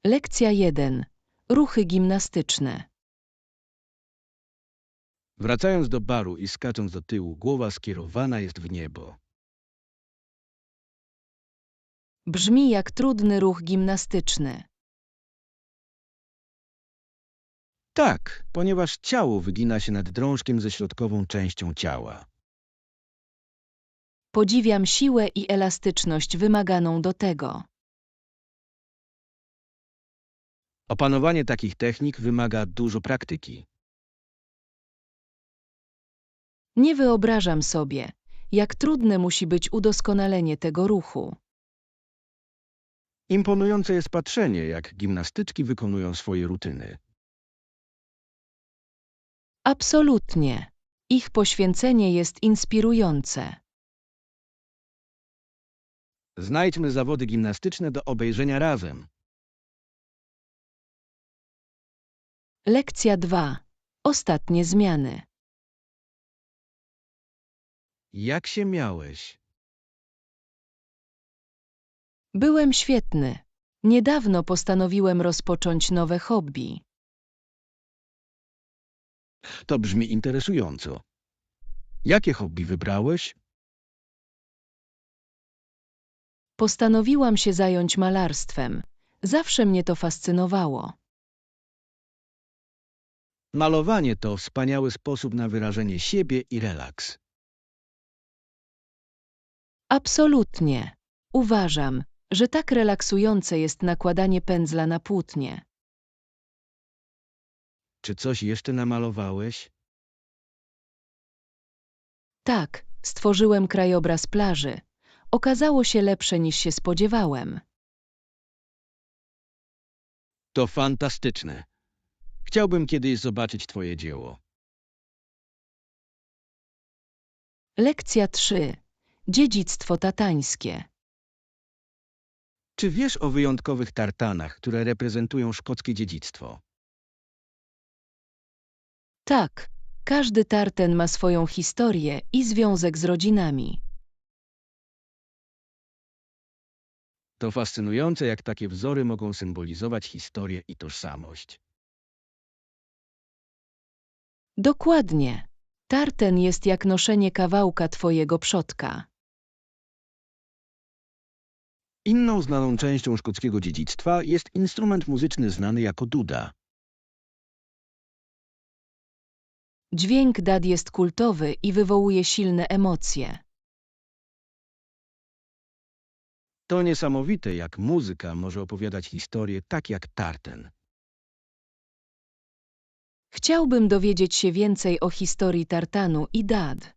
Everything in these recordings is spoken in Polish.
Lekcja 1. Ruchy gimnastyczne. Wracając do baru i skacząc do tyłu, głowa skierowana jest w niebo. Brzmi jak trudny ruch gimnastyczny. Tak, ponieważ ciało wygina się nad drążkiem ze środkową częścią ciała. Podziwiam siłę i elastyczność wymaganą do tego. Opanowanie takich technik wymaga dużo praktyki. Nie wyobrażam sobie, jak trudne musi być udoskonalenie tego ruchu. Imponujące jest patrzenie, jak gimnastyczki wykonują swoje rutyny. Absolutnie. Ich poświęcenie jest inspirujące. Znajdźmy zawody gimnastyczne do obejrzenia razem. Lekcja 2. Ostatnie zmiany. Jak się miałeś? Byłem świetny. Niedawno postanowiłem rozpocząć nowe hobby. To brzmi interesująco. Jakie hobby wybrałeś? Postanowiłam się zająć malarstwem. Zawsze mnie to fascynowało. Malowanie to wspaniały sposób na wyrażenie siebie i relaks. Absolutnie. Uważam, że tak relaksujące jest nakładanie pędzla na płótnie. Czy coś jeszcze namalowałeś? Tak, stworzyłem krajobraz plaży. Okazało się lepsze niż się spodziewałem. To fantastyczne. Chciałbym kiedyś zobaczyć twoje dzieło. Lekcja 3. Dziedzictwo tatańskie. Czy wiesz o wyjątkowych tartanach, które reprezentują szkockie dziedzictwo? Tak, każdy tartan ma swoją historię i związek z rodzinami. To fascynujące, jak takie wzory mogą symbolizować historię i tożsamość. Dokładnie. Tartan jest jak noszenie kawałka twojego przodka. Inną znaną częścią szkockiego dziedzictwa jest instrument muzyczny znany jako duda. Dźwięk dad jest kultowy i wywołuje silne emocje. To niesamowite, jak muzyka może opowiadać historię tak jak tartan. Chciałbym dowiedzieć się więcej o historii tartanu i dad.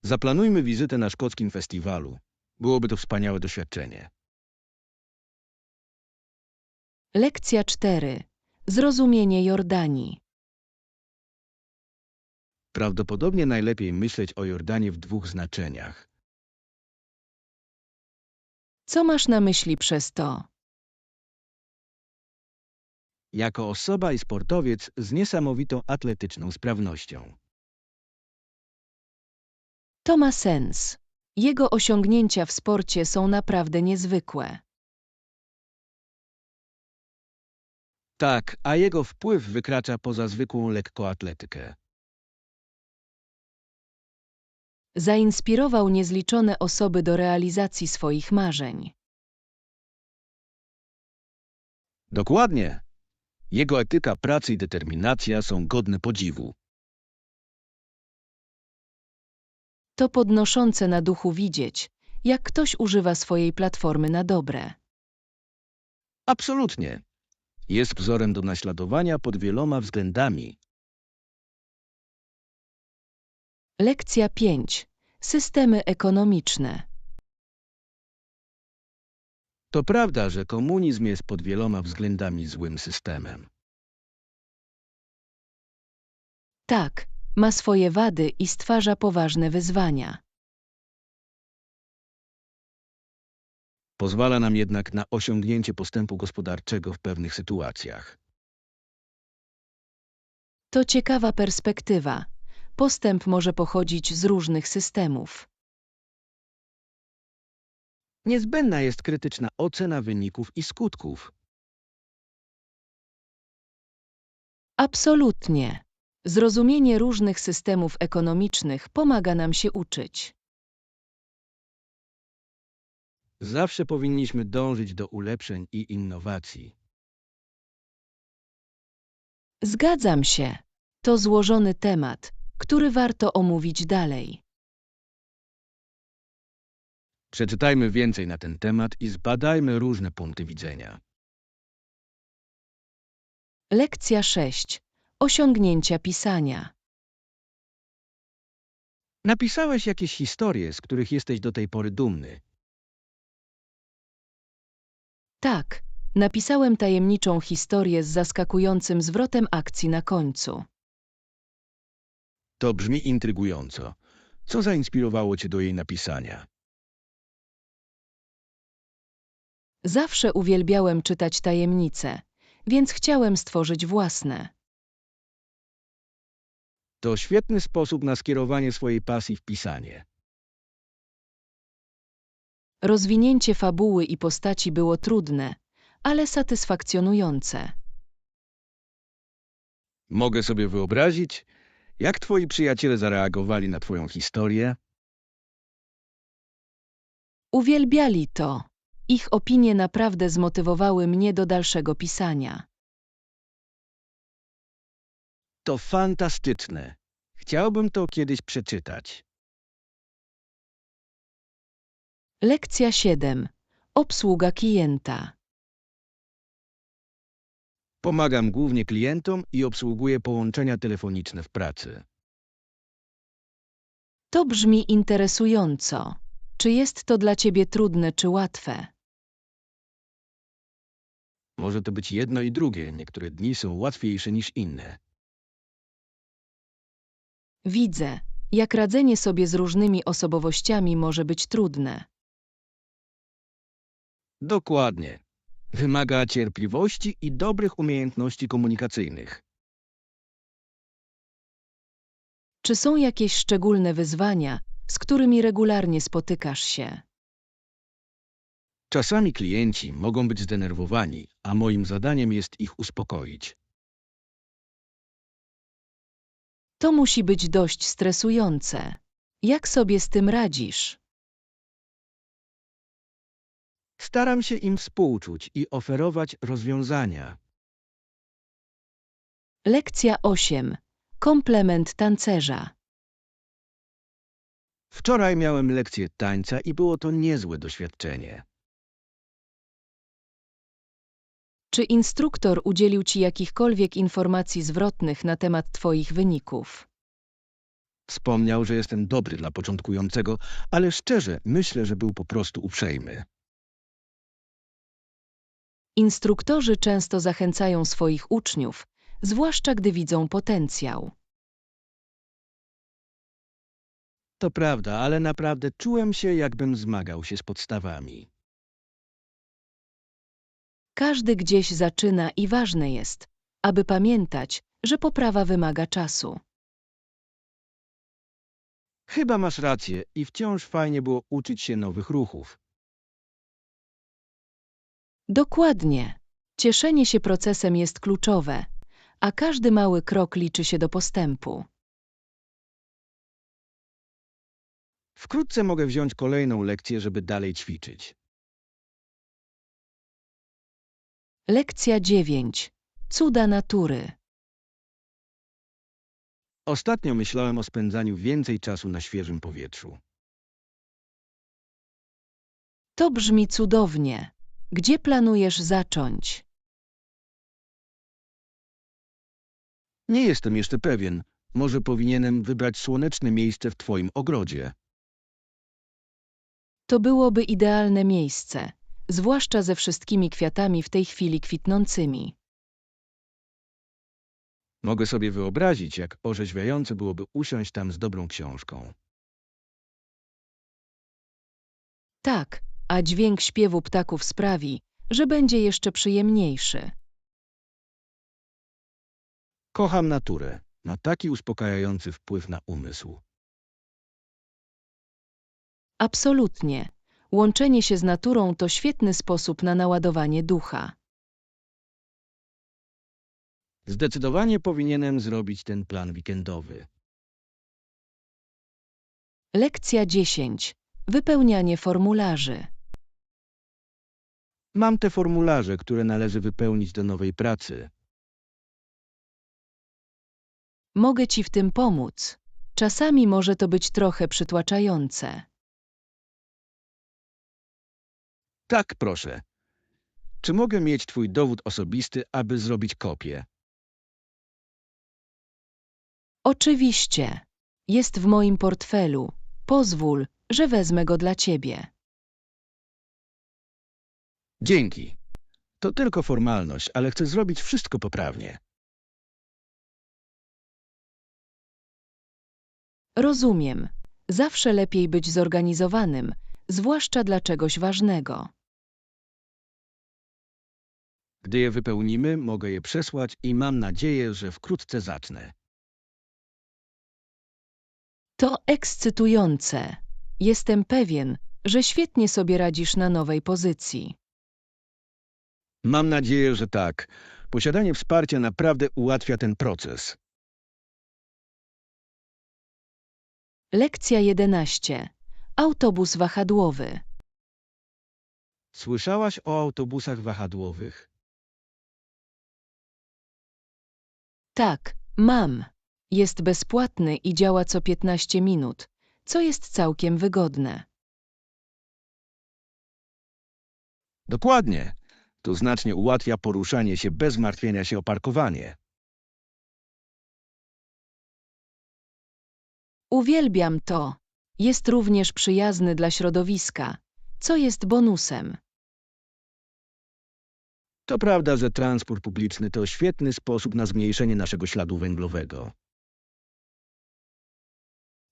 Zaplanujmy wizytę na szkockim festiwalu. Byłoby to wspaniałe doświadczenie. Lekcja 4. Zrozumienie Jordanii. Prawdopodobnie najlepiej myśleć o Jordanie w dwóch znaczeniach. Co masz na myśli przez to? Jako osoba i sportowiec z niesamowitą atletyczną sprawnością. To ma sens. Jego osiągnięcia w sporcie są naprawdę niezwykłe. Tak, a jego wpływ wykracza poza zwykłą lekkoatletykę. Zainspirował niezliczone osoby do realizacji swoich marzeń. Dokładnie. Jego etyka pracy i determinacja są godne podziwu. To podnoszące na duchu widzieć, jak ktoś używa swojej platformy na dobre. Absolutnie. Jest wzorem do naśladowania pod wieloma względami. Lekcja 5. Systemy ekonomiczne. To prawda, że komunizm jest pod wieloma względami złym systemem. Tak, ma swoje wady i stwarza poważne wyzwania. Pozwala nam jednak na osiągnięcie postępu gospodarczego w pewnych sytuacjach. To ciekawa perspektywa. Postęp może pochodzić z różnych systemów. Niezbędna jest krytyczna ocena wyników i skutków. Absolutnie. Zrozumienie różnych systemów ekonomicznych pomaga nam się uczyć. Zawsze powinniśmy dążyć do ulepszeń i innowacji. Zgadzam się. To złożony temat, który warto omówić dalej. Przeczytajmy więcej na ten temat i zbadajmy różne punkty widzenia. Lekcja 6. Osiągnięcia pisania. Napisałeś jakieś historie, z których jesteś do tej pory dumny. Tak, napisałem tajemniczą historię z zaskakującym zwrotem akcji na końcu. To brzmi intrygująco. Co zainspirowało cię do jej napisania? Zawsze uwielbiałem czytać tajemnice, więc chciałem stworzyć własne. To świetny sposób na skierowanie swojej pasji w pisanie. Rozwinięcie fabuły i postaci było trudne, ale satysfakcjonujące. Mogę sobie wyobrazić, jak twoi przyjaciele zareagowali na twoją historię. Uwielbiali to. Ich opinie naprawdę zmotywowały mnie do dalszego pisania. To fantastyczne. Chciałbym to kiedyś przeczytać. Lekcja 7. Obsługa klienta. Pomagam głównie klientom i obsługuję połączenia telefoniczne w pracy. To brzmi interesująco. Czy jest to dla ciebie trudne czy łatwe? Może to być jedno i drugie. Niektóre dni są łatwiejsze niż inne. Widzę, jak radzenie sobie z różnymi osobowościami może być trudne. Dokładnie. Wymaga cierpliwości i dobrych umiejętności komunikacyjnych. Czy są jakieś szczególne wyzwania, z którymi regularnie spotykasz się? Czasami klienci mogą być zdenerwowani, a moim zadaniem jest ich uspokoić. To musi być dość stresujące. Jak sobie z tym radzisz? Staram się im współczuć i oferować rozwiązania. Lekcja 8. Komplement tancerza. Wczoraj miałem lekcję tańca i było to niezłe doświadczenie. Czy instruktor udzielił ci jakichkolwiek informacji zwrotnych na temat twoich wyników? Wspomniał, że jestem dobry dla początkującego, ale szczerze myślę, że był po prostu uprzejmy. Instruktorzy często zachęcają swoich uczniów, zwłaszcza gdy widzą potencjał. To prawda, ale naprawdę czułem się, jakbym zmagał się z podstawami. Każdy gdzieś zaczyna i ważne jest, aby pamiętać, że poprawa wymaga czasu. Chyba masz rację i wciąż fajnie było uczyć się nowych ruchów. Dokładnie. Cieszenie się procesem jest kluczowe, a każdy mały krok liczy się do postępu. Wkrótce mogę wziąć kolejną lekcję, żeby dalej ćwiczyć. Lekcja 9. Cuda natury. Ostatnio myślałem o spędzaniu więcej czasu na świeżym powietrzu. To brzmi cudownie. Gdzie planujesz zacząć? Nie jestem jeszcze pewien. Może powinienem wybrać słoneczne miejsce w twoim ogrodzie. To byłoby idealne miejsce, zwłaszcza ze wszystkimi kwiatami w tej chwili kwitnącymi. Mogę sobie wyobrazić, jak orzeźwiające byłoby usiąść tam z dobrą książką. Tak, a dźwięk śpiewu ptaków sprawi, że będzie jeszcze przyjemniejszy. Kocham naturę. Ma taki uspokajający wpływ na umysł. Absolutnie. Łączenie się z naturą to świetny sposób na naładowanie ducha. Zdecydowanie powinienem zrobić ten plan weekendowy. Lekcja 10. Wypełnianie formularzy. Mam te formularze, które należy wypełnić do nowej pracy. Mogę ci w tym pomóc. Czasami może to być trochę przytłaczające. Tak, proszę. Czy mogę mieć twój dowód osobisty, aby zrobić kopię? Oczywiście. Jest w moim portfelu. Pozwól, że wezmę go dla ciebie. Dzięki. To tylko formalność, ale chcę zrobić wszystko poprawnie. Rozumiem. Zawsze lepiej być zorganizowanym, zwłaszcza dla czegoś ważnego. Gdy je wypełnimy, mogę je przesłać i mam nadzieję, że wkrótce zacznę. To ekscytujące. Jestem pewien, że świetnie sobie radzisz na nowej pozycji. Mam nadzieję, że tak. Posiadanie wsparcia naprawdę ułatwia ten proces. Lekcja 11. Autobus wahadłowy. Słyszałaś o autobusach wahadłowych? Tak, mam. Jest bezpłatny i działa co 15 minut, co jest całkiem wygodne. Dokładnie. To znacznie ułatwia poruszanie się bez martwienia się o parkowanie. Uwielbiam to. Jest również przyjazny dla środowiska, co jest bonusem. To prawda, że transport publiczny to świetny sposób na zmniejszenie naszego śladu węglowego.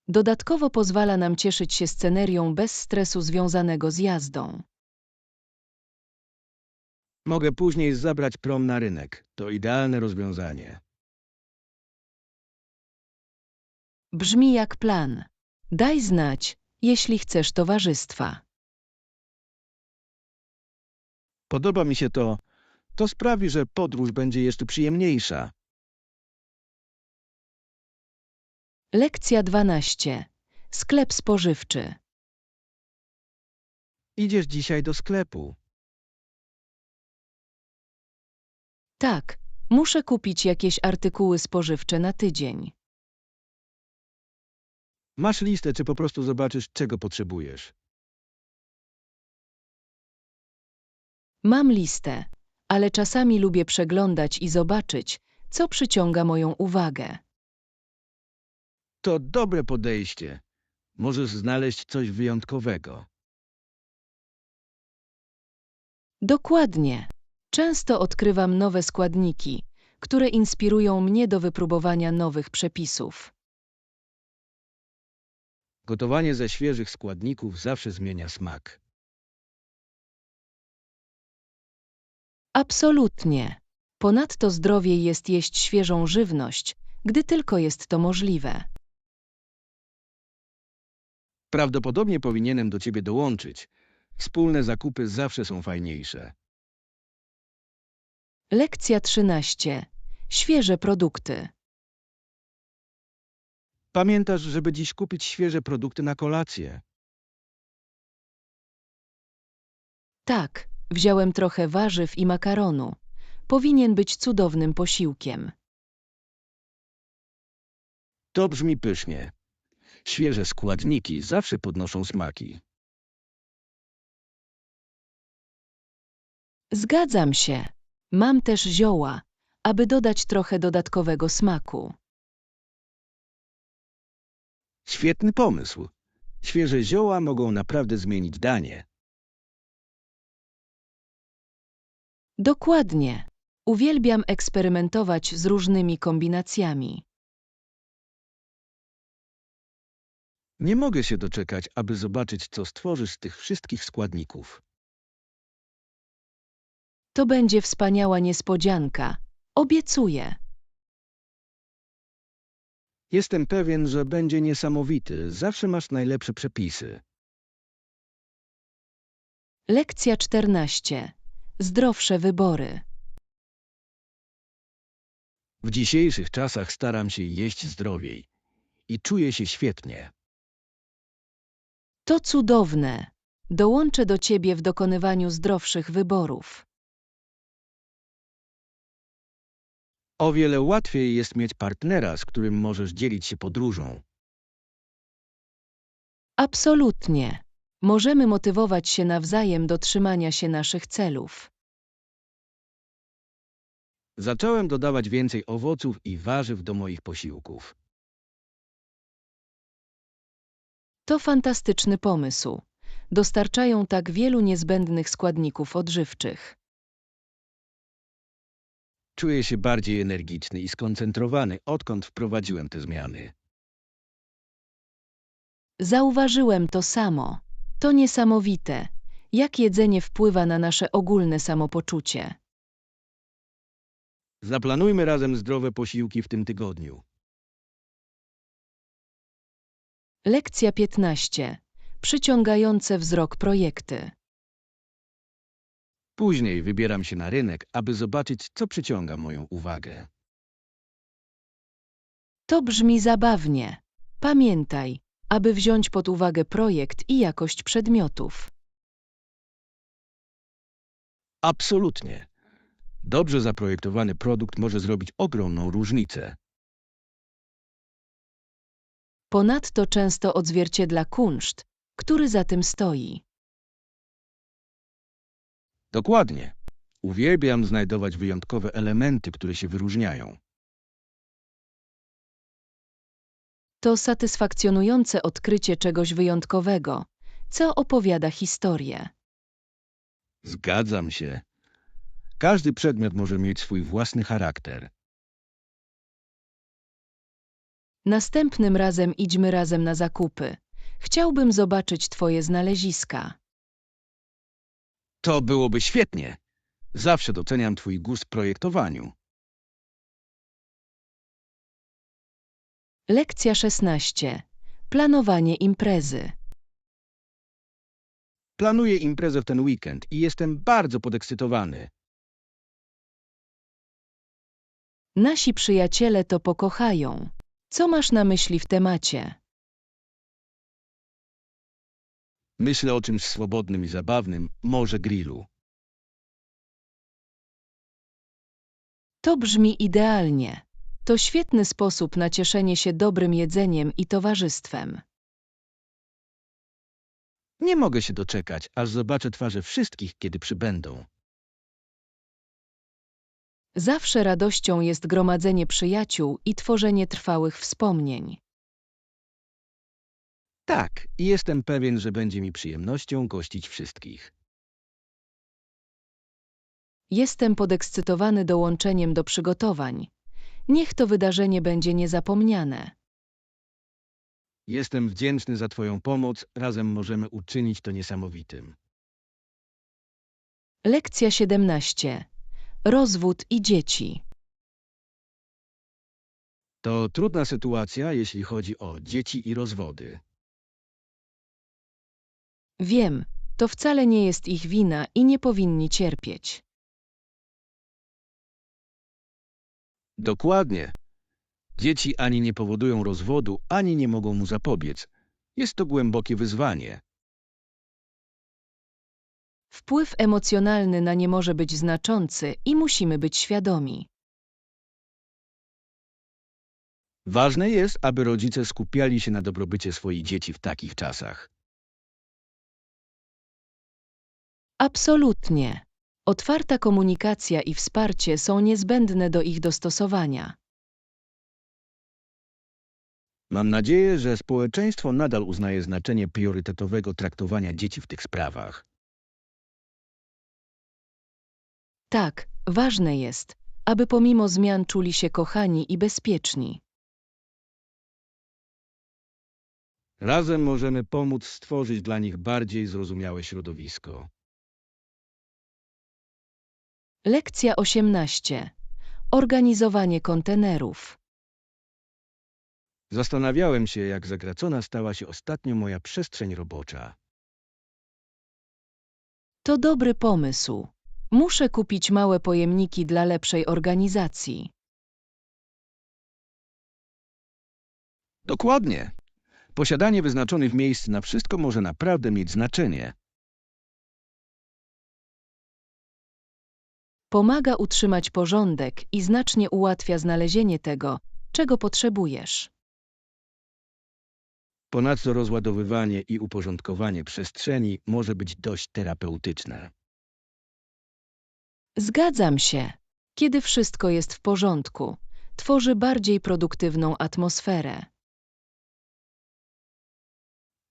Dodatkowo pozwala nam cieszyć się scenerią bez stresu związanego z jazdą. Mogę później zabrać prom na rynek. To idealne rozwiązanie. Brzmi jak plan. Daj znać, jeśli chcesz towarzystwa. Podoba mi się to. To sprawi, że podróż będzie jeszcze przyjemniejsza. Lekcja 12. Sklep spożywczy. Idziesz dzisiaj do sklepu. Tak, muszę kupić jakieś artykuły spożywcze na tydzień. Masz listę, czy po prostu zobaczysz, czego potrzebujesz. Mam listę, ale czasami lubię przeglądać i zobaczyć, co przyciąga moją uwagę. To dobre podejście. Możesz znaleźć coś wyjątkowego. Dokładnie. Często odkrywam nowe składniki, które inspirują mnie do wypróbowania nowych przepisów. Gotowanie ze świeżych składników zawsze zmienia smak. Absolutnie. Ponadto zdrowiej jest jeść świeżą żywność, gdy tylko jest to możliwe. Prawdopodobnie powinienem do ciebie dołączyć. Wspólne zakupy zawsze są fajniejsze. Lekcja 13. Świeże produkty. Pamiętasz, żeby dziś kupić świeże produkty na kolację? Tak, wziąłem trochę warzyw i makaronu. Powinien być cudownym posiłkiem. To brzmi pysznie. Świeże składniki zawsze podnoszą smaki. Zgadzam się. Mam też zioła, aby dodać trochę dodatkowego smaku. Świetny pomysł. Świeże zioła mogą naprawdę zmienić danie. Dokładnie. Uwielbiam eksperymentować z różnymi kombinacjami. Nie mogę się doczekać, aby zobaczyć, co stworzysz z tych wszystkich składników. To będzie wspaniała niespodzianka. Obiecuję. Jestem pewien, że będzie niesamowity. Zawsze masz najlepsze przepisy. Lekcja 14. Zdrowsze wybory. W dzisiejszych czasach staram się jeść zdrowiej i czuję się świetnie. To cudowne. Dołączę do ciebie w dokonywaniu zdrowszych wyborów. O wiele łatwiej jest mieć partnera, z którym możesz dzielić się podróżą. Absolutnie. Możemy motywować się nawzajem do trzymania się naszych celów. Zacząłem dodawać więcej owoców i warzyw do moich posiłków. To fantastyczny pomysł. Dostarczają tak wielu niezbędnych składników odżywczych. Czuję się bardziej energiczny i skoncentrowany, odkąd wprowadziłem te zmiany. Zauważyłem to samo. To niesamowite, jak jedzenie wpływa na nasze ogólne samopoczucie. Zaplanujmy razem zdrowe posiłki w tym tygodniu. Lekcja 15. Przyciągające wzrok projekty. Później wybieram się na rynek, aby zobaczyć, co przyciąga moją uwagę. To brzmi zabawnie. Pamiętaj, aby wziąć pod uwagę projekt i jakość przedmiotów. Absolutnie. Dobrze zaprojektowany produkt może zrobić ogromną różnicę. Ponadto często odzwierciedla kunszt, który za tym stoi. Dokładnie. Uwielbiam znajdować wyjątkowe elementy, które się wyróżniają. To satysfakcjonujące odkrycie czegoś wyjątkowego, co opowiada historię. Zgadzam się. Każdy przedmiot może mieć swój własny charakter. Następnym razem idźmy razem na zakupy. Chciałbym zobaczyć twoje znaleziska. To byłoby świetnie. Zawsze doceniam twój gust w projektowaniu. Lekcja 16. Planowanie imprezy. Planuję imprezę w ten weekend i jestem bardzo podekscytowany. Nasi przyjaciele to pokochają. Co masz na myśli w temacie? Myślę o czymś swobodnym i zabawnym, może grillu. To brzmi idealnie. To świetny sposób na cieszenie się dobrym jedzeniem i towarzystwem. Nie mogę się doczekać, aż zobaczę twarze wszystkich, kiedy przybędą. Zawsze radością jest gromadzenie przyjaciół i tworzenie trwałych wspomnień. Tak, i jestem pewien, że będzie mi przyjemnością gościć wszystkich. Jestem podekscytowany dołączeniem do przygotowań. Niech to wydarzenie będzie niezapomniane. Jestem wdzięczny za twoją pomoc, razem możemy uczynić to niesamowitym. Lekcja 17. Rozwód i dzieci. To trudna sytuacja, jeśli chodzi o dzieci i rozwody. Wiem, to wcale nie jest ich wina i nie powinni cierpieć. Dokładnie. Dzieci ani nie powodują rozwodu, ani nie mogą mu zapobiec. Jest to głębokie wyzwanie. Wpływ emocjonalny na nie może być znaczący i musimy być świadomi. Ważne jest, aby rodzice skupiali się na dobrobycie swoich dzieci w takich czasach. Absolutnie. Otwarta komunikacja i wsparcie są niezbędne do ich dostosowania. Mam nadzieję, że społeczeństwo nadal uznaje znaczenie priorytetowego traktowania dzieci w tych sprawach. Tak, ważne jest, aby pomimo zmian czuli się kochani i bezpieczni. Razem możemy pomóc stworzyć dla nich bardziej zrozumiałe środowisko. Lekcja 18. Organizowanie kontenerów. Zastanawiałem się, jak zagracona stała się ostatnio moja przestrzeń robocza. To dobry pomysł. Muszę kupić małe pojemniki dla lepszej organizacji. Dokładnie. Posiadanie wyznaczonych miejsc na wszystko może naprawdę mieć znaczenie. Pomaga utrzymać porządek i znacznie ułatwia znalezienie tego, czego potrzebujesz. Ponadto rozładowywanie i uporządkowanie przestrzeni może być dość terapeutyczne. Zgadzam się. Kiedy wszystko jest w porządku, tworzy bardziej produktywną atmosferę.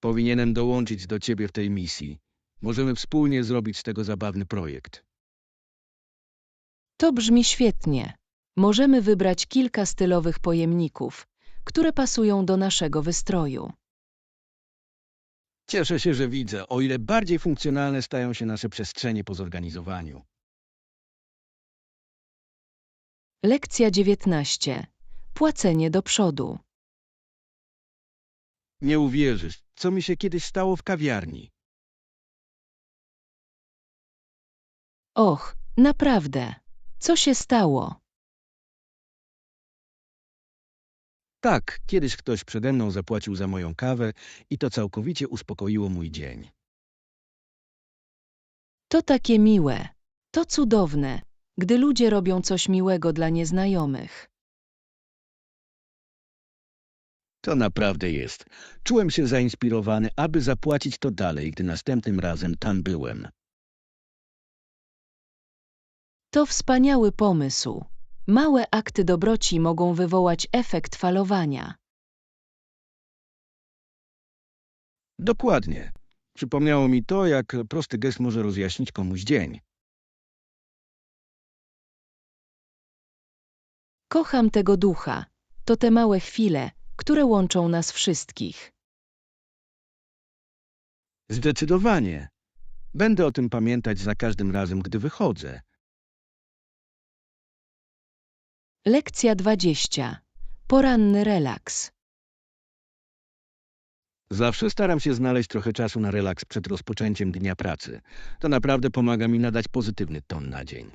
Powinienem dołączyć do ciebie w tej misji. Możemy wspólnie zrobić z tego zabawny projekt. To brzmi świetnie. Możemy wybrać kilka stylowych pojemników, które pasują do naszego wystroju. Cieszę się, że widzę, o ile bardziej funkcjonalne stają się nasze przestrzenie po zorganizowaniu. Lekcja 19. Płacenie do przodu. Nie uwierzysz, co mi się kiedyś stało w kawiarni. Och, naprawdę. Co się stało? Tak, kiedyś ktoś przede mną zapłacił za moją kawę i to całkowicie uspokoiło mój dzień. To takie miłe. To cudowne, gdy ludzie robią coś miłego dla nieznajomych. To naprawdę jest. Czułem się zainspirowany, aby zapłacić to dalej, gdy następnym razem tam byłem. To wspaniały pomysł. Małe akty dobroci mogą wywołać efekt falowania. Dokładnie. Przypomniało mi to, jak prosty gest może rozjaśnić komuś dzień. Kocham tego ducha. To te małe chwile, które łączą nas wszystkich. Zdecydowanie. Będę o tym pamiętać za każdym razem, gdy wychodzę. Lekcja 20. Poranny relaks. Zawsze staram się znaleźć trochę czasu na relaks przed rozpoczęciem dnia pracy. To naprawdę pomaga mi nadać pozytywny ton na dzień.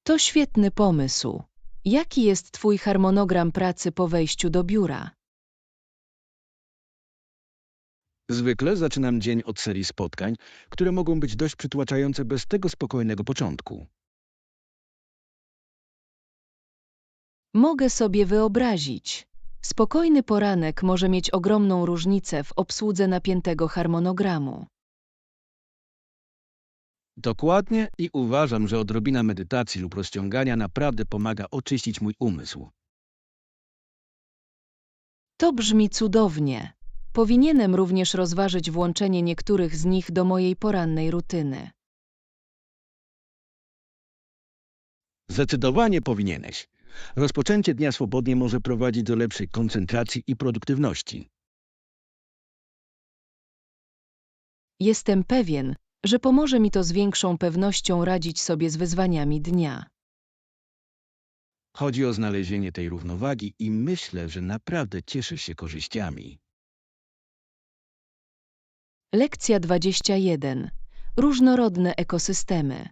To świetny pomysł. Jaki jest Twój harmonogram pracy po wejściu do biura? Zwykle zaczynam dzień od serii spotkań, które mogą być dość przytłaczające bez tego spokojnego początku. Mogę sobie wyobrazić. Spokojny poranek może mieć ogromną różnicę w obsłudze napiętego harmonogramu. Dokładnie i uważam, że odrobina medytacji lub rozciągania naprawdę pomaga oczyścić mój umysł. To brzmi cudownie. Powinienem również rozważyć włączenie niektórych z nich do mojej porannej rutyny. Zdecydowanie powinieneś. Rozpoczęcie dnia swobodnie może prowadzić do lepszej koncentracji i produktywności. Jestem pewien, że pomoże mi to z większą pewnością radzić sobie z wyzwaniami dnia. Chodzi o znalezienie tej równowagi i myślę, że naprawdę cieszysz się korzyściami. Lekcja 21. Różnorodne ekosystemy.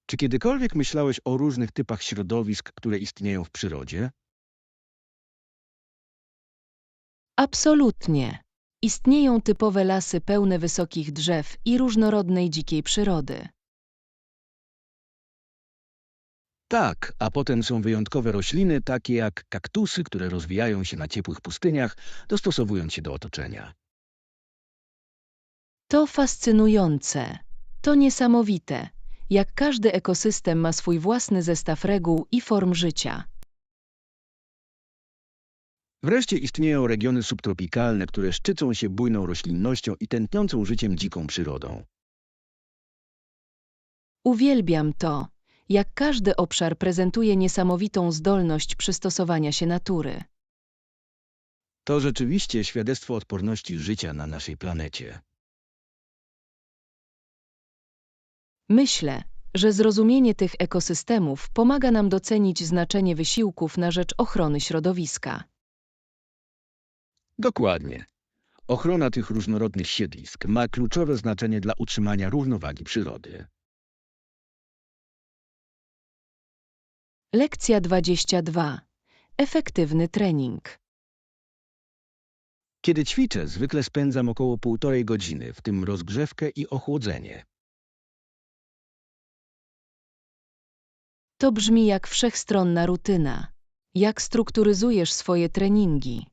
Czy kiedykolwiek myślałeś o różnych typach środowisk, które istnieją w przyrodzie? Absolutnie. Istnieją typowe lasy pełne wysokich drzew i różnorodnej dzikiej przyrody. Tak, a potem są wyjątkowe rośliny, takie jak kaktusy, które rozwijają się na ciepłych pustyniach, dostosowując się do otoczenia. To fascynujące. To niesamowite, jak każdy ekosystem ma swój własny zestaw reguł i form życia. Wreszcie istnieją regiony subtropikalne, które szczycą się bujną roślinnością i tętniącą życiem dziką przyrodą. Uwielbiam to, jak każdy obszar prezentuje niesamowitą zdolność przystosowania się natury. To rzeczywiście świadectwo odporności życia na naszej planecie. Myślę, że zrozumienie tych ekosystemów pomaga nam docenić znaczenie wysiłków na rzecz ochrony środowiska. Dokładnie. Ochrona tych różnorodnych siedlisk ma kluczowe znaczenie dla utrzymania równowagi przyrody. Lekcja 22. Efektywny trening. Kiedy ćwiczę, zwykle spędzam około 1,5 godziny, w tym rozgrzewkę i ochłodzenie. To brzmi jak wszechstronna rutyna. Jak strukturyzujesz swoje treningi?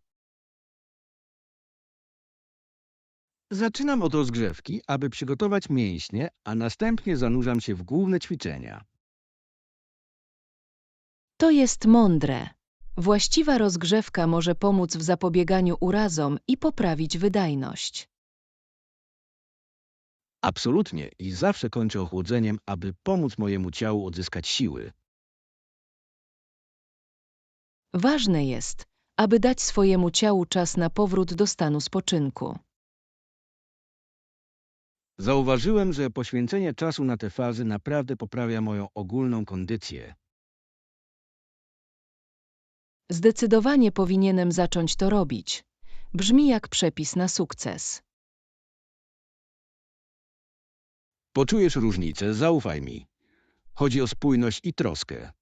Zaczynam od rozgrzewki, aby przygotować mięśnie, a następnie zanurzam się w główne ćwiczenia. To jest mądre. Właściwa rozgrzewka może pomóc w zapobieganiu urazom i poprawić wydajność. Absolutnie i zawsze kończę ochłodzeniem, aby pomóc mojemu ciału odzyskać siły. Ważne jest, aby dać swojemu ciału czas na powrót do stanu spoczynku. Zauważyłem, że poświęcenie czasu na te fazy naprawdę poprawia moją ogólną kondycję. Zdecydowanie powinienem zacząć to robić. Brzmi jak przepis na sukces. Poczujesz różnicę, zaufaj mi. Chodzi o spójność i troskę.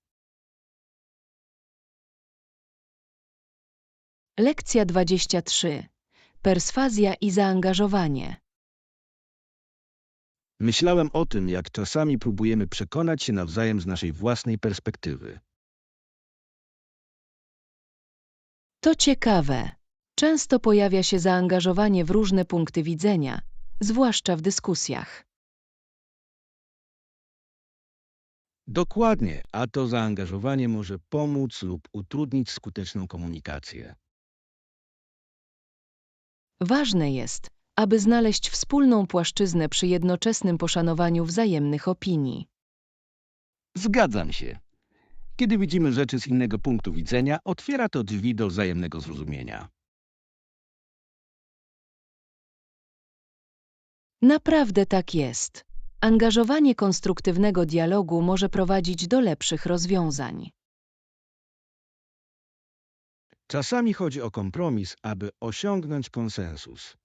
Lekcja 23. Perswazja i zaangażowanie. Myślałem o tym, jak czasami próbujemy przekonać się nawzajem z naszej własnej perspektywy. To ciekawe. Często pojawia się zaangażowanie w różne punkty widzenia, zwłaszcza w dyskusjach. Dokładnie, a to zaangażowanie może pomóc lub utrudnić skuteczną komunikację. Ważne jest, aby znaleźć wspólną płaszczyznę przy jednoczesnym poszanowaniu wzajemnych opinii. Zgadzam się. Kiedy widzimy rzeczy z innego punktu widzenia, otwiera to drzwi do wzajemnego zrozumienia. Naprawdę tak jest. Angażowanie konstruktywnego dialogu może prowadzić do lepszych rozwiązań. Czasami chodzi o kompromis, aby osiągnąć konsensus.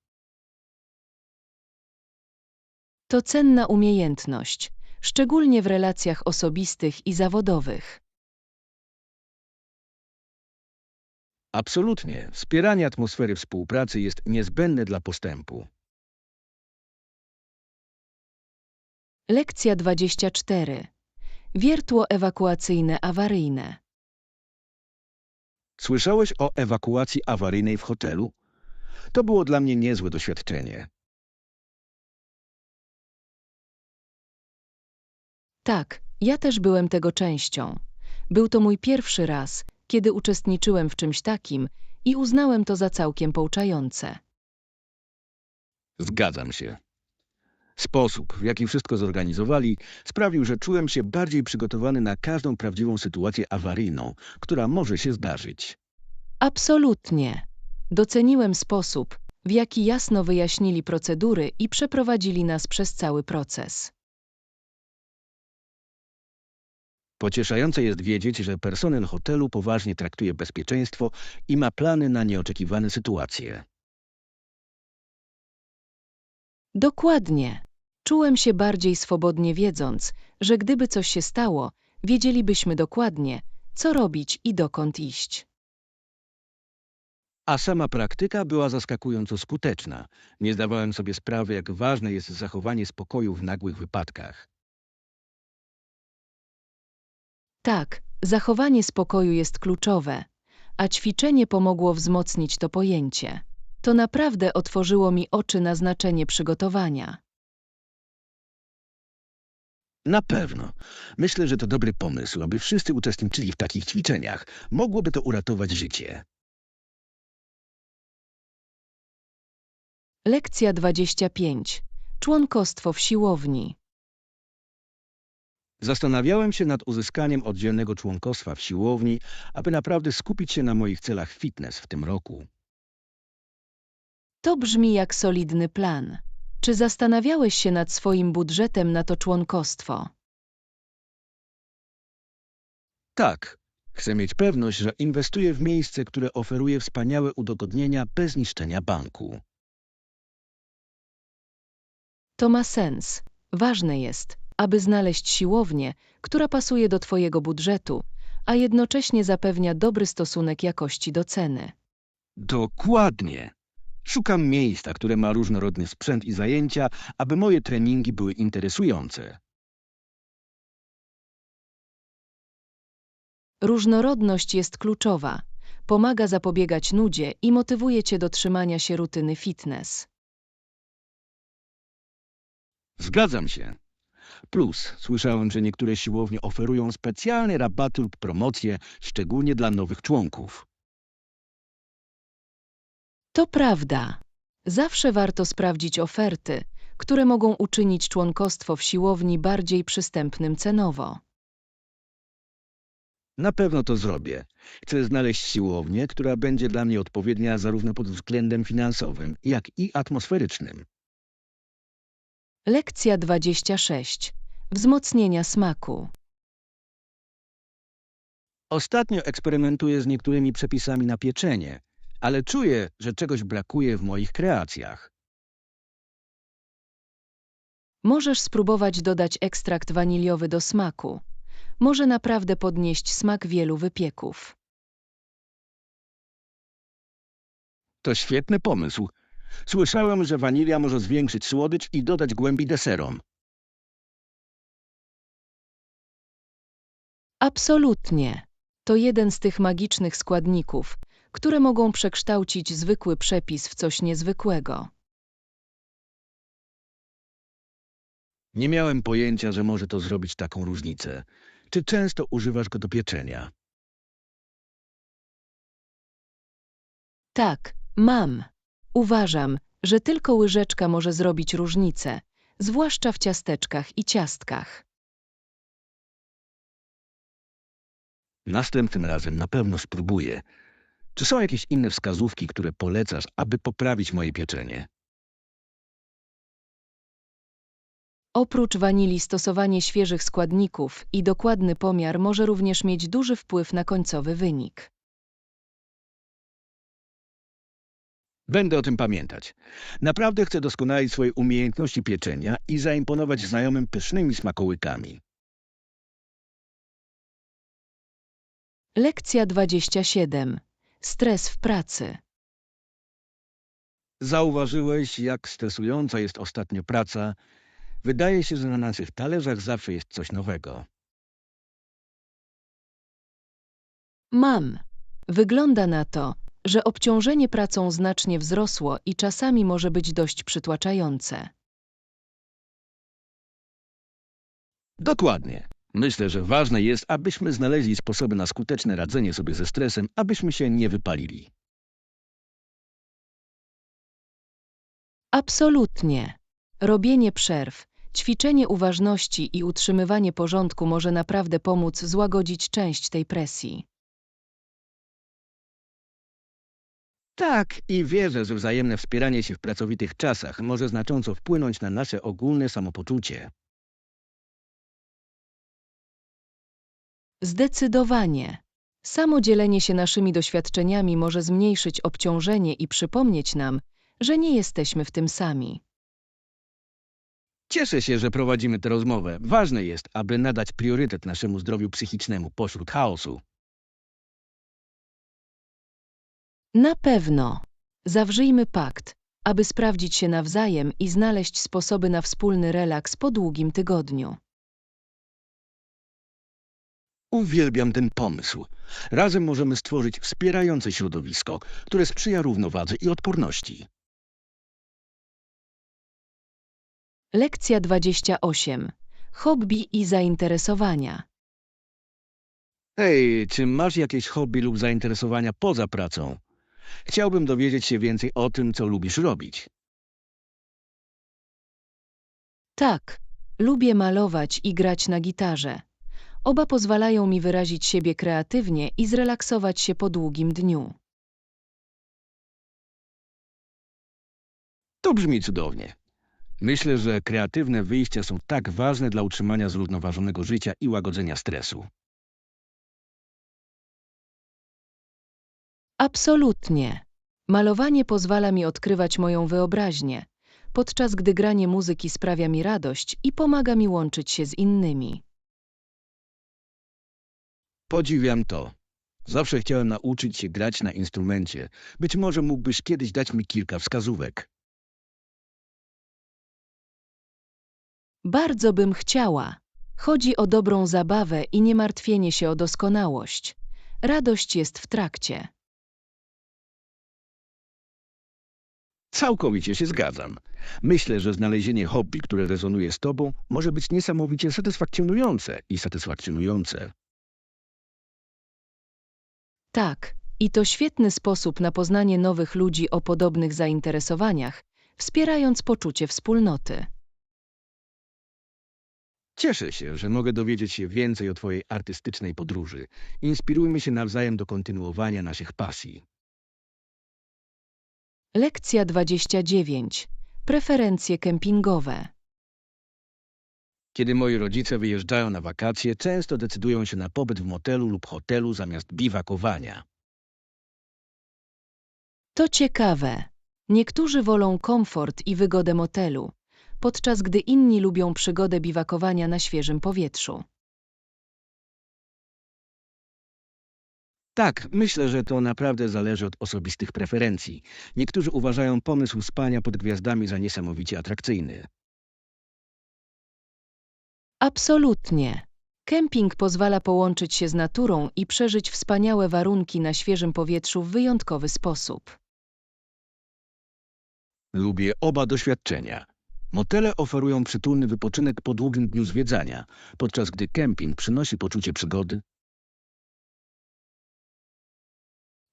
To cenna umiejętność, szczególnie w relacjach osobistych i zawodowych. Absolutnie. Wspieranie atmosfery współpracy jest niezbędne dla postępu. Lekcja 24. Wiertło ewakuacyjne awaryjne. Słyszałeś o ewakuacji awaryjnej w hotelu? To było dla mnie niezłe doświadczenie. Tak, ja też byłem tego częścią. Był to mój pierwszy raz, kiedy uczestniczyłem w czymś takim i uznałem to za całkiem pouczające. Zgadzam się. Sposób, w jaki wszystko zorganizowali, sprawił, że czułem się bardziej przygotowany na każdą prawdziwą sytuację awaryjną, która może się zdarzyć. Absolutnie. Doceniłem sposób, w jaki jasno wyjaśnili procedury i przeprowadzili nas przez cały proces. Pocieszające jest wiedzieć, że personel hotelu poważnie traktuje bezpieczeństwo i ma plany na nieoczekiwane sytuacje. Dokładnie. Czułem się bardziej swobodnie wiedząc, że gdyby coś się stało, wiedzielibyśmy dokładnie, co robić i dokąd iść. A sama praktyka była zaskakująco skuteczna. Nie zdawałem sobie sprawy, jak ważne jest zachowanie spokoju w nagłych wypadkach. Tak, zachowanie spokoju jest kluczowe, a ćwiczenie pomogło wzmocnić to pojęcie. To naprawdę otworzyło mi oczy na znaczenie przygotowania. Na pewno. Myślę, że to dobry pomysł, aby wszyscy uczestniczyli w takich ćwiczeniach. Mogłoby to uratować życie. Lekcja 25. Członkostwo w siłowni. Zastanawiałem się nad uzyskaniem oddzielnego członkostwa w siłowni, aby naprawdę skupić się na moich celach fitness w tym roku. To brzmi jak solidny plan. Czy zastanawiałeś się nad swoim budżetem na to członkostwo? Tak, chcę mieć pewność, że inwestuję w miejsce, które oferuje wspaniałe udogodnienia bez niszczenia banku. To ma sens. Ważne jest, aby znaleźć siłownię, która pasuje do Twojego budżetu, a jednocześnie zapewnia dobry stosunek jakości do ceny. Dokładnie. Szukam miejsca, które ma różnorodny sprzęt i zajęcia, aby moje treningi były interesujące. Różnorodność jest kluczowa. Pomaga zapobiegać nudzie i motywuje Cię do trzymania się rutyny fitness. Zgadzam się. Plus, słyszałem, że niektóre siłownie oferują specjalne rabaty lub promocje, szczególnie dla nowych członków. To prawda. Zawsze warto sprawdzić oferty, które mogą uczynić członkostwo w siłowni bardziej przystępnym cenowo. Na pewno to zrobię. Chcę znaleźć siłownię, która będzie dla mnie odpowiednia zarówno pod względem finansowym, jak i atmosferycznym. Lekcja 26. Wzmocnienia smaku. Ostatnio eksperymentuję z niektórymi przepisami na pieczenie, ale czuję, że czegoś brakuje w moich kreacjach. Możesz spróbować dodać ekstrakt waniliowy do smaku. Może naprawdę podnieść smak wielu wypieków. To świetny pomysł. Słyszałem, że wanilia może zwiększyć słodycz i dodać głębi deserom. Absolutnie. To jeden z tych magicznych składników, które mogą przekształcić zwykły przepis w coś niezwykłego. Nie miałem pojęcia, że może to zrobić taką różnicę. Czy często używasz go do pieczenia? Tak, mam. Uważam, że tylko łyżeczka może zrobić różnicę, zwłaszcza w ciasteczkach i ciastkach. Następnym razem na pewno spróbuję. Czy są jakieś inne wskazówki, które polecasz, aby poprawić moje pieczenie? Oprócz wanilii stosowanie świeżych składników i dokładny pomiar może również mieć duży wpływ na końcowy wynik. Będę o tym pamiętać. Naprawdę chcę doskonalić swoje umiejętności pieczenia i zaimponować znajomym pysznymi smakołykami. Lekcja 27. Stres w pracy. Zauważyłeś, jak stresująca jest ostatnio praca? Wydaje się, że na naszych talerzach zawsze jest coś nowego. Mam. Wygląda na to, że obciążenie pracą znacznie wzrosło i czasami może być dość przytłaczające. Dokładnie. Myślę, że ważne jest, abyśmy znaleźli sposoby na skuteczne radzenie sobie ze stresem, abyśmy się nie wypalili. Absolutnie. Robienie przerw, ćwiczenie uważności i utrzymywanie porządku może naprawdę pomóc złagodzić część tej presji. Tak, i wierzę, że wzajemne wspieranie się w pracowitych czasach może znacząco wpłynąć na nasze ogólne samopoczucie. Zdecydowanie. Samo dzielenie się naszymi doświadczeniami może zmniejszyć obciążenie i przypomnieć nam, że nie jesteśmy w tym sami. Cieszę się, że prowadzimy tę rozmowę. Ważne jest, aby nadać priorytet naszemu zdrowiu psychicznemu pośród chaosu. Na pewno. Zawrzyjmy pakt, aby sprawdzić się nawzajem i znaleźć sposoby na wspólny relaks po długim tygodniu. Uwielbiam ten pomysł. Razem możemy stworzyć wspierające środowisko, które sprzyja równowadze i odporności. Lekcja 28. Hobby i zainteresowania. Hej, czy masz jakieś hobby lub zainteresowania poza pracą? Chciałbym dowiedzieć się więcej o tym, co lubisz robić. Tak, lubię malować i grać na gitarze. Oba pozwalają mi wyrazić siebie kreatywnie i zrelaksować się po długim dniu. To brzmi cudownie. Myślę, że kreatywne wyjścia są tak ważne dla utrzymania zrównoważonego życia i łagodzenia stresu. Absolutnie. Malowanie pozwala mi odkrywać moją wyobraźnię, podczas gdy granie muzyki sprawia mi radość i pomaga mi łączyć się z innymi. Podziwiam to. Zawsze chciałem nauczyć się grać na instrumencie. Być może mógłbyś kiedyś dać mi kilka wskazówek. Bardzo bym chciała. Chodzi o dobrą zabawę i nie martwienie się o doskonałość. Radość jest w trakcie. Całkowicie się zgadzam. Myślę, że znalezienie hobby, które rezonuje z tobą, może być niesamowicie satysfakcjonujące. Tak, i to świetny sposób na poznanie nowych ludzi o podobnych zainteresowaniach, wspierając poczucie wspólnoty. Cieszę się, że mogę dowiedzieć się więcej o twojej artystycznej podróży. Inspirujmy się nawzajem do kontynuowania naszych pasji. Lekcja 29. Preferencje kempingowe. Kiedy moi rodzice wyjeżdżają na wakacje, często decydują się na pobyt w motelu lub hotelu zamiast biwakowania. To ciekawe. Niektórzy wolą komfort i wygodę motelu, podczas gdy inni lubią przygodę biwakowania na świeżym powietrzu. Tak, myślę, że to naprawdę zależy od osobistych preferencji. Niektórzy uważają pomysł spania pod gwiazdami za niesamowicie atrakcyjny. Absolutnie. Kemping pozwala połączyć się z naturą i przeżyć wspaniałe warunki na świeżym powietrzu w wyjątkowy sposób. Lubię oba doświadczenia. Motele oferują przytulny wypoczynek po długim dniu zwiedzania, podczas gdy kemping przynosi poczucie przygody.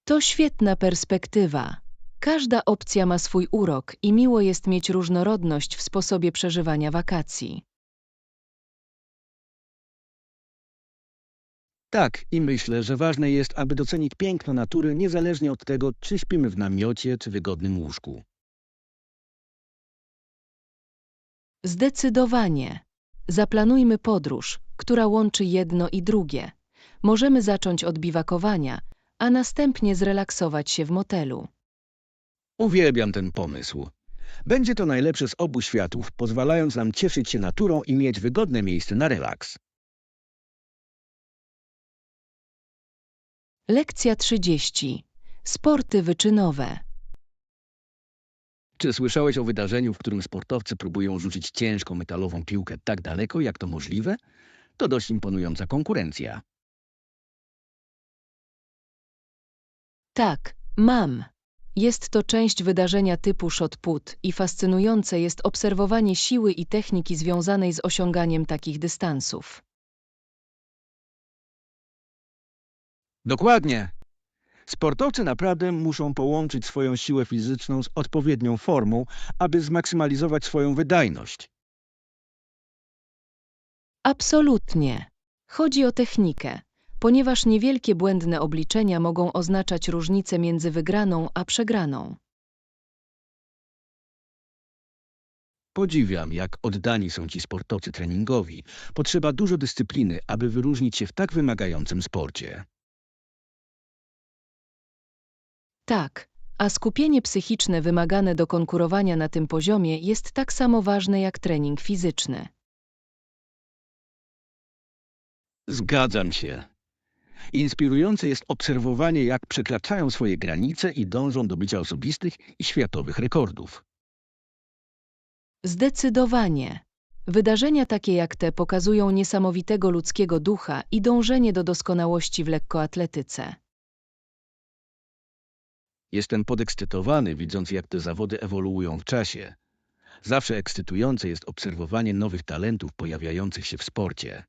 To świetna perspektywa. Każda opcja ma swój urok i miło jest mieć różnorodność w sposobie przeżywania wakacji. Tak, i myślę, że ważne jest, aby docenić piękno natury niezależnie od tego, czy śpimy w namiocie, czy wygodnym łóżku. Zdecydowanie. Zaplanujmy podróż, która łączy jedno i drugie. Możemy zacząć od biwakowania, a następnie zrelaksować się w motelu. Uwielbiam ten pomysł. Będzie to najlepsze z obu światów, pozwalając nam cieszyć się naturą i mieć wygodne miejsce na relaks. Lekcja 30. Sporty wyczynowe. Czy słyszałeś o wydarzeniu, w którym sportowcy próbują rzucić ciężką metalową piłkę tak daleko, jak to możliwe? To dość imponująca konkurencja. Tak, mam. Jest to część wydarzenia typu shot put i fascynujące jest obserwowanie siły i techniki związanej z osiąganiem takich dystansów. Dokładnie. Sportowcy naprawdę muszą połączyć swoją siłę fizyczną z odpowiednią formą, aby zmaksymalizować swoją wydajność. Absolutnie. Chodzi o technikę, ponieważ niewielkie błędne obliczenia mogą oznaczać różnicę między wygraną a przegraną. Podziwiam, jak oddani są ci sportowcy treningowi. Potrzeba dużo dyscypliny, aby wyróżnić się w tak wymagającym sporcie. Tak, a skupienie psychiczne wymagane do konkurowania na tym poziomie jest tak samo ważne jak trening fizyczny. Zgadzam się. Inspirujące jest obserwowanie, jak przekraczają swoje granice i dążą do bycia osobistych i światowych rekordów. Zdecydowanie. Wydarzenia takie jak te pokazują niesamowitego ludzkiego ducha i dążenie do doskonałości w lekkoatletyce. Jestem podekscytowany, widząc, jak te zawody ewoluują w czasie. Zawsze ekscytujące jest obserwowanie nowych talentów pojawiających się w sporcie.